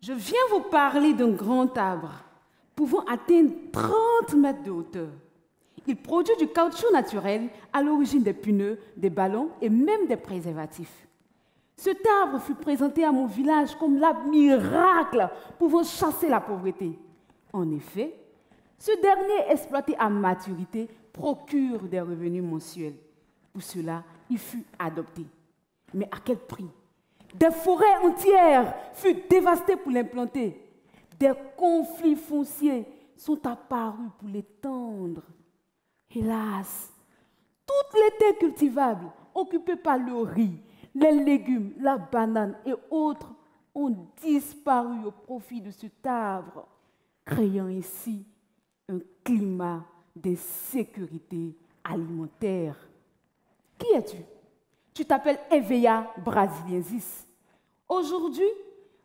Je viens vous parler d'un grand arbre pouvant atteindre 30 mètres de hauteur. Il produit du caoutchouc naturel à l'origine des pneus, des ballons et même des préservatifs. Cet arbre fut présenté à mon village comme l'arbre miracle pouvant chasser la pauvreté. En effet, ce dernier exploité à maturité procure des revenus mensuels. Pour cela, il fut adopté. Mais à quel prix? Des forêts entières furent dévastées pour l'implanter. Des conflits fonciers sont apparus pour l'étendre. Hélas, toutes les terres cultivables occupées par le riz, les légumes, la banane et autres ont disparu au profit de cet arbre, créant ainsi un climat d'insécurité alimentaire. Qui es-tu? Tu t'appelles Evea brasiliensis. Aujourd'hui,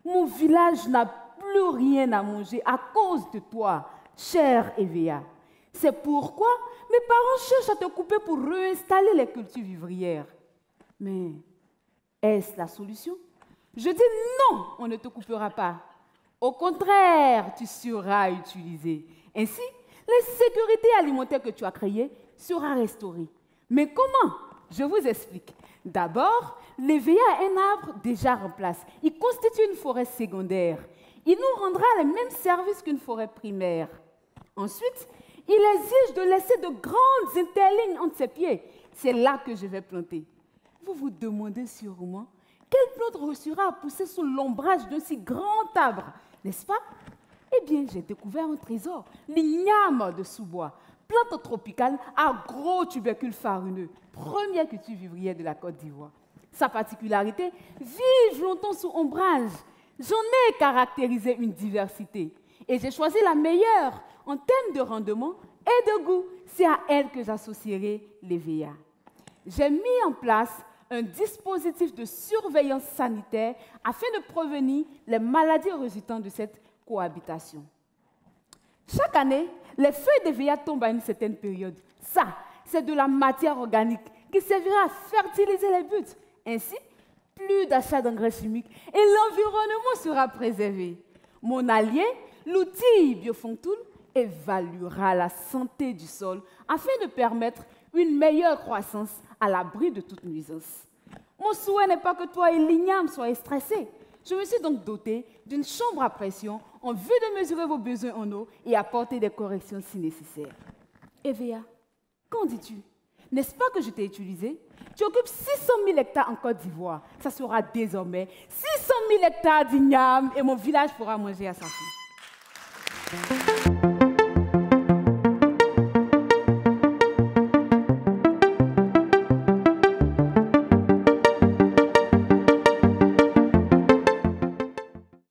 mon village n'a plus rien à manger à cause de toi, cher Evea. C'est pourquoi mes parents cherchent à te couper pour réinstaller les cultures vivrières. Mais est-ce la solution? Je dis non, on ne te coupera pas. Au contraire, tu seras utilisé. Ainsi, la sécurité alimentaire que tu as créée sera restaurée. Mais comment? Je vous explique. D'abord, l'Evea est un arbre déjà en place. Il constitue une forêt secondaire. Il nous rendra les mêmes services qu'une forêt primaire. Ensuite, il exige de laisser de grandes interlignes entre ses pieds. C'est là que je vais planter. Vous vous demandez sûrement quelle plante réussira à pousser sous l'ombrage d'un si grand arbre, n'est-ce pas? Eh bien, j'ai découvert un trésor, l'igname de sous-bois, plante tropicale à gros tubercules farineux, première culture vivrière de la Côte d'Ivoire. Sa particularité, vivre longtemps sous ombrage. J'en ai caractérisé une diversité et j'ai choisi la meilleure en termes de rendement et de goût. C'est à elle que j'associerai l'Evea. J'ai mis en place un dispositif de surveillance sanitaire afin de prévenir les maladies résultant de cette cohabitation. Chaque année, les feuilles d'Evea tombent à une certaine période. Ça, c'est de la matière organique qui servira à fertiliser les buts. Ainsi, plus d'achat d'engrais chimiques et l'environnement sera préservé. Mon allié, l'outil Biofonctool, évaluera la santé du sol afin de permettre une meilleure croissance à l'abri de toute nuisance. Mon souhait n'est pas que toi et l'igname soyez stressés. Je me suis donc dotée d'une chambre à pression en vue de mesurer vos besoins en eau et apporter des corrections si nécessaire. Evea, qu'en dis-tu? N'est-ce pas que je t'ai utilisé? Tu occupes 600 000 hectares en Côte d'Ivoire. Ça sera désormais 600 000 hectares d'igname et mon village pourra manger à sa faim.